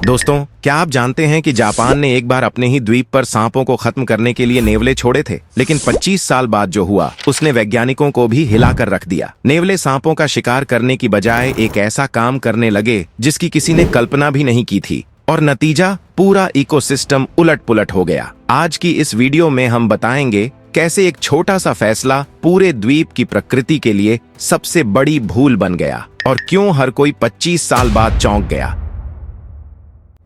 दोस्तों, क्या आप जानते हैं कि जापान ने एक बार अपने ही द्वीप पर सांपों को खत्म करने के लिए नेवले छोड़े थे, लेकिन 25 साल बाद जो हुआ उसने वैज्ञानिकों को भी हिलाकर रख दिया। नेवले सांपों का शिकार करने की बजाय एक ऐसा काम करने लगे जिसकी किसी ने कल्पना भी नहीं की थी, और नतीजा पूरा इकोसिस्टम उलट-पुलट हो गया। आज की इस वीडियो में हम बताएंगे कैसे एक छोटा सा फैसला पूरे द्वीप की प्रकृति के लिए सबसे बड़ी भूल बन गया और क्यों हर कोई 25 साल बाद चौंक गया।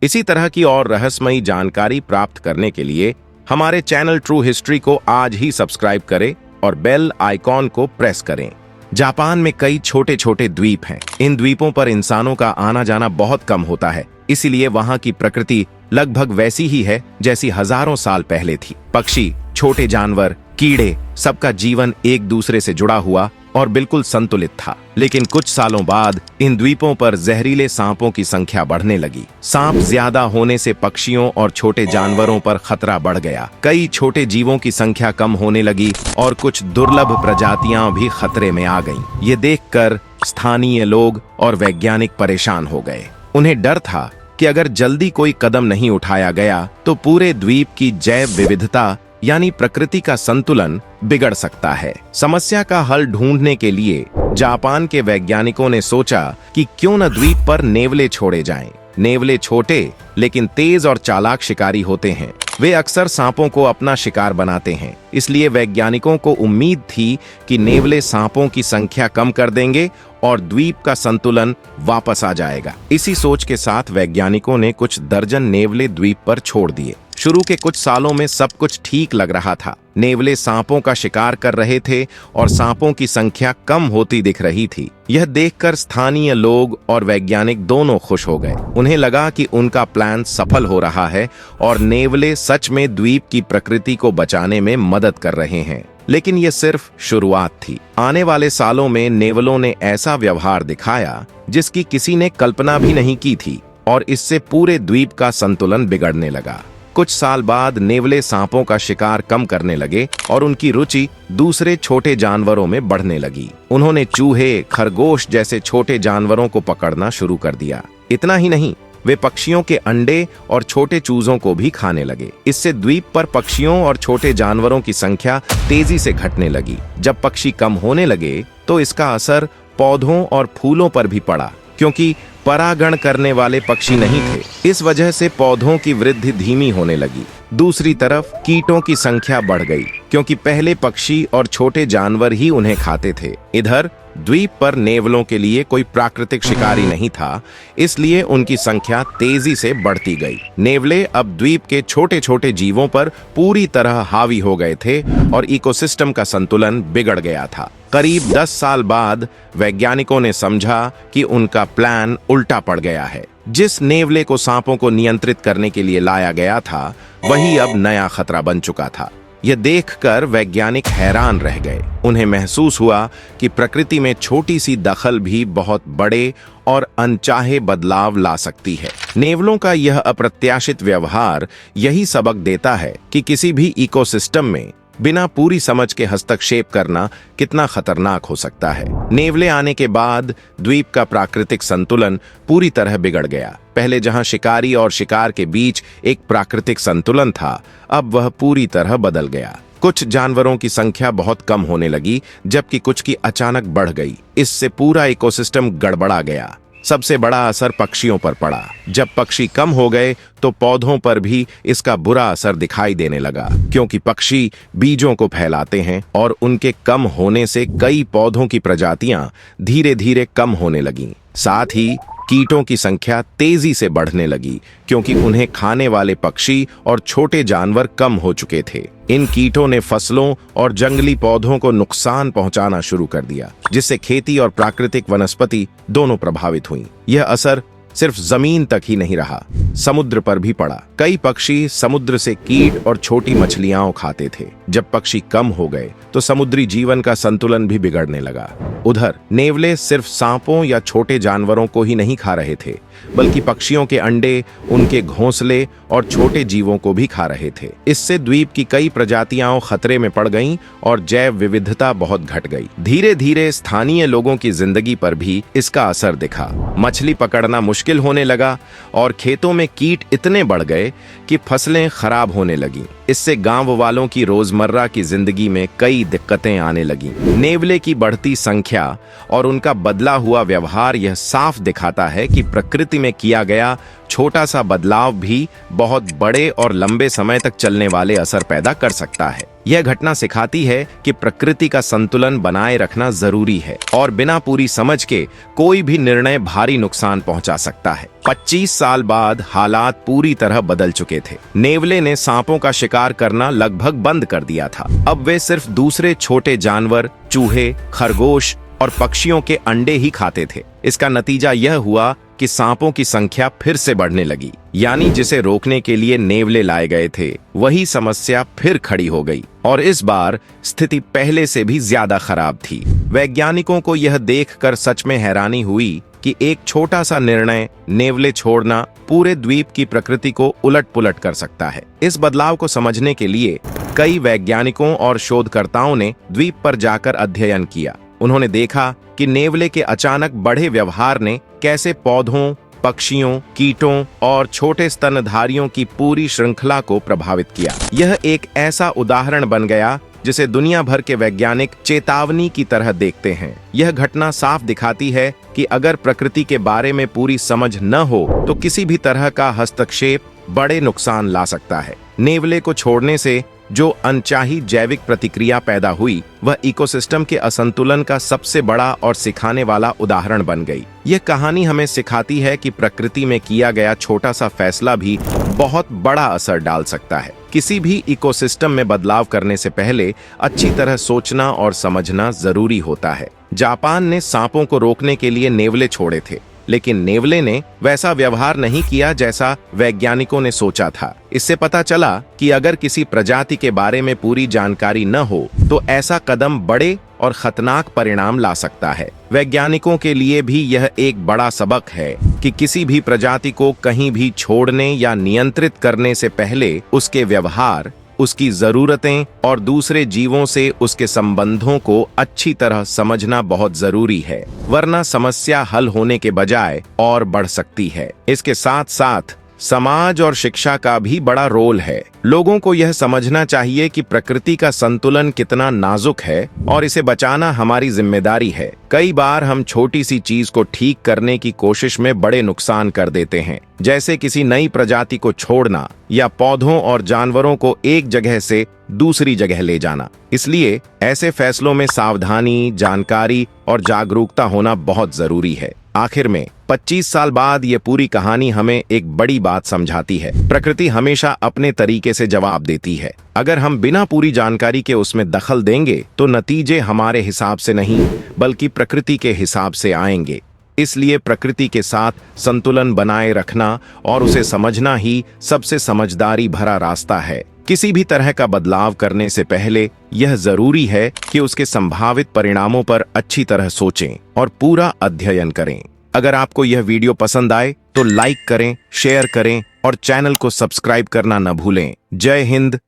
इसी तरह की और रहस्यमयी जानकारी प्राप्त करने के लिए हमारे चैनल ट्रू हिस्ट्री को आज ही सब्सक्राइब करें और बेल आइकॉन को प्रेस करें। जापान में कई छोटे छोटे द्वीप हैं। इन द्वीपों पर इंसानों का आना जाना बहुत कम होता है, इसीलिए वहां की प्रकृति लगभग वैसी ही है जैसी हजारों साल पहले थी। पक्षी, छोटे जानवर, कीड़े, सबका जीवन एक दूसरे से जुड़ा हुआ और बिल्कुल संतुलित था। लेकिन कुछ सालों बाद इन द्वीपों पर जहरीले सांपों की संख्या बढ़ने लगी। सांप ज्यादा होने से पक्षियों और छोटे जानवरों पर खतरा बढ़ गया। कई छोटे जीवों की संख्या कम होने लगी और कुछ दुर्लभ प्रजातियां भी खतरे में आ गईं। ये देखकर स्थानीय लोग और वैज्ञानिक परेशान हो गए। उन्हें डर था कि अगर जल्दी कोई कदम नहीं उठाया गया तो पूरे द्वीप की जैव विविधता यानी प्रकृति का संतुलन बिगड़ सकता है। समस्या का हल ढूंढने के लिए जापान के वैज्ञानिकों ने सोचा कि क्यों न द्वीप पर नेवले छोड़े जाएं। नेवले छोटे लेकिन तेज और चालाक शिकारी होते हैं। वे अक्सर सांपों को अपना शिकार बनाते हैं, इसलिए वैज्ञानिकों को उम्मीद थी कि नेवले सांपों की संख्या कम कर देंगे और द्वीप का संतुलन वापस आ जाएगा। इसी सोच के साथ वैज्ञानिकों ने कुछ दर्जन नेवले द्वीप पर छोड़ दिए। शुरू के कुछ सालों में सब कुछ ठीक लग रहा था। नेवले सांपों का शिकार कर रहे थे और सांपों की संख्या कम होती दिख रही थी। यह देखकर स्थानीय लोग और वैज्ञानिक दोनों खुश हो गए। उन्हें लगा कि उनका प्लान सफल हो रहा है और नेवले सच में द्वीप की प्रकृति को बचाने में मदद कर रहे हैं। लेकिन यह सिर्फ शुरुआत थी। आने वाले सालों में नेवलों ने ऐसा व्यवहार दिखाया जिसकी किसी ने कल्पना भी नहीं की थी, और इससे पूरे द्वीप का संतुलन बिगड़ने लगा। कुछ साल बाद नेवले सांपों का शिकार कम करने लगे और उनकी रुचि दूसरे छोटे जानवरों में बढ़ने लगी। उन्होंने चूहे, खरगोश जैसे छोटे जानवरों को पकड़ना शुरू कर दिया। इतना ही नहीं, वे पक्षियों के अंडे और छोटे चूजों को भी खाने लगे। इससे द्वीप पर पक्षियों और छोटे जानवरों की संख्या तेजी से घटने लगी। जब पक्षी कम होने लगे तो इसका असर पौधों और फूलों पर भी पड़ा, क्योंकि परागण करने वाले पक्षी नहीं थे। इस वजह से पौधों की वृद्धि धीमी होने लगी। दूसरी तरफ कीटों की संख्या बढ़ गई, क्योंकि पहले पक्षी और छोटे जानवर ही उन्हें खाते थे। इधर द्वीप पर नेवलों के लिए कोई प्राकृतिक शिकारी नहीं था, इसलिए उनकी संख्या तेजी से बढ़ती गई। नेवले अब द्वीप के छोटे छोटे जीवों पर पूरी तरह हावी हो गए थे और इकोसिस्टम का संतुलन बिगड़ गया था। करीब 10 साल बाद वैज्ञानिकों ने समझा कि उनका प्लान उल्टा पड़ गया है। जिस नेवले को सांपों को नियंत्रित करने के लिए लाया गया था, वही अब नया खतरा बन चुका था। यह देखकर वैज्ञानिक हैरान रह गए। उन्हें महसूस हुआ कि प्रकृति में छोटी सी दखल भी बहुत बड़े और अनचाहे बदलाव ला सकती है। नेवलों का यह अप्रत्याशित व्यवहार यही सबक देता है कि किसी भी इकोसिस्टम में बिना पूरी समझ के हस्तक्षेप करना कितना खतरनाक हो सकता है। नेवले आने के बाद द्वीप का प्राकृतिक संतुलन पूरी तरह बिगड़ गया। पहले जहां शिकारी और शिकार के बीच एक प्राकृतिक संतुलन था, अब वह पूरी तरह बदल गया। कुछ जानवरों की संख्या बहुत कम होने लगी, जबकि कुछ की अचानक बढ़ गई। इससे पूरा इकोसिस्टम गड़बड़ा गया। सबसे बड़ा असर पक्षियों पर पड़ा। जब पक्षी कम हो गए तो पौधों पर भी इसका बुरा असर दिखाई देने लगा, क्योंकि पक्षी बीजों को फैलाते हैं और उनके कम होने से कई पौधों की प्रजातियां धीरे धीरे कम होने लगीं। साथ ही कीटों की संख्या तेजी से बढ़ने लगी, क्योंकि उन्हें खाने वाले पक्षी और छोटे जानवर कम हो चुके थे। इन कीटों ने फसलों और जंगली पौधों को नुकसान पहुंचाना शुरू कर दिया, जिससे खेती और प्राकृतिक वनस्पति दोनों प्रभावित हुई। यह असर सिर्फ जमीन तक ही नहीं रहा, समुद्र पर भी पड़ा। कई पक्षी समुद्र से कीट और छोटी मछलियां खाते थे, जब पक्षी कम हो गए तो समुद्री जीवन का संतुलन भी बिगड़ने लगा। उधर नेवले सिर्फ सांपों या छोटे जानवरों को ही नहीं खा रहे थे, बल्कि पक्षियों के अंडे, उनके घोंसले और छोटे जीवों को भी खा रहे थे। इससे द्वीप की कई प्रजातियां खतरे में पड़ गईं और जैव विविधता बहुत घट गई। धीरे धीरे स्थानीय लोगों की जिंदगी पर भी इसका असर दिखा। मछली पकड़ना मुश्किल होने लगा और खेतों में कीट इतने बढ़ गए कि फसलें खराब होने लगीं। इससे गांव वालों की रोजमर्रा की जिंदगी में कई दिक्कतें आने लगीं। नेवले की बढ़ती संख्या और उनका बदला हुआ व्यवहार यह साफ दिखाता है कि प्रकृति में किया गया छोटा सा बदलाव भी बहुत बड़े और लंबे समय तक चलने वाले असर पैदा कर सकता है। यह घटना सिखाती है कि प्रकृति का संतुलन बनाए रखना जरूरी है और बिना पूरी समझ के कोई भी निर्णय भारी नुकसान पहुंचा सकता है। 25 साल बाद हालात पूरी तरह बदल चुके थे। नेवले ने सांपों का शिकार करना लगभग बंद कर दिया था। अब वे सिर्फ दूसरे छोटे जानवर, चूहे, खरगोश और पक्षियों के अंडे ही खाते थे। इसका नतीजा यह हुआ कि सांपों की संख्या फिर से बढ़ने लगी, यानी जिसे रोकने के लिए नेवले लाए गए थे वही समस्या फिर खड़ी हो गई और इस बार स्थिति पहले से भी ज्यादा खराब थी। वैज्ञानिकों को यह देखकर सच में हैरानी हुई कि एक छोटा सा निर्णय, नेवले छोड़ना, पूरे द्वीप की प्रकृति को उलट-पुलट कर सकता है। इस बदलाव को समझने के लिए कई वैज्ञानिकों और शोधकर्ताओं ने द्वीप पर जाकर अध्ययन किया। उन्होंने देखा कि नेवले के अचानक बढ़े व्यवहार ने कैसे पौधों, पक्षियों, कीटों और छोटे स्तनधारियों की पूरी श्रृंखला को प्रभावित किया। यह एक ऐसा उदाहरण बन गया जिसे दुनिया भर के वैज्ञानिक चेतावनी की तरह देखते हैं। यह घटना साफ दिखाती है कि अगर प्रकृति के बारे में पूरी समझ न हो तो किसी भी तरह का हस्तक्षेप बड़े नुकसान ला सकता है। नेवले को छोड़ने से जो अनचाही जैविक प्रतिक्रिया पैदा हुई वह इकोसिस्टम के असंतुलन का सबसे बड़ा और सिखाने वाला उदाहरण बन गई। यह कहानी हमें सिखाती है कि प्रकृति में किया गया छोटा सा फैसला भी बहुत बड़ा असर डाल सकता है। किसी भी इकोसिस्टम में बदलाव करने से पहले अच्छी तरह सोचना और समझना जरूरी होता है। जापान ने सांपों को रोकने के लिए नेवले छोड़े थे, लेकिन नेवले ने वैसा व्यवहार नहीं किया जैसा वैज्ञानिकों ने सोचा था। इससे पता चला कि अगर किसी प्रजाति के बारे में पूरी जानकारी न हो तो ऐसा कदम बड़े और खतरनाक परिणाम ला सकता है। वैज्ञानिकों के लिए भी यह एक बड़ा सबक है कि किसी भी प्रजाति को कहीं भी छोड़ने या नियंत्रित करने से पहले उसके व्यवहार, उसकी जरूरतें और दूसरे जीवों से उसके संबंधों को अच्छी तरह समझना बहुत जरूरी है, वरना समस्या हल होने के बजाय और बढ़ सकती है। इसके साथ साथ समाज और शिक्षा का भी बड़ा रोल है। लोगों को यह समझना चाहिए कि प्रकृति का संतुलन कितना नाजुक है और इसे बचाना हमारी जिम्मेदारी है। कई बार हम छोटी सी चीज को ठीक करने की कोशिश में बड़े नुकसान कर देते हैं, जैसे किसी नई प्रजाति को छोड़ना या पौधों और जानवरों को एक जगह से दूसरी जगह ले जाना। इसलिए ऐसे फैसलों में सावधानी, जानकारी और जागरूकता होना बहुत जरूरी है। आखिर में 25 साल बाद ये पूरी कहानी हमें एक बड़ी बात समझाती है। प्रकृति हमेशा अपने तरीके से जवाब देती है। अगर हम बिना पूरी जानकारी के उसमें दखल देंगे तो नतीजे हमारे हिसाब से नहीं बल्कि प्रकृति के हिसाब से आएंगे। इसलिए प्रकृति के साथ संतुलन बनाए रखना और उसे समझना ही सबसे समझदारी भरा रास्ता है। किसी भी तरह का बदलाव करने से पहले यह जरूरी है कि उसके संभावित परिणामों पर अच्छी तरह सोचें और पूरा अध्ययन करें। अगर आपको यह वीडियो पसंद आए तो लाइक करें, शेयर करें और चैनल को सब्सक्राइब करना न भूलें। जय हिंद,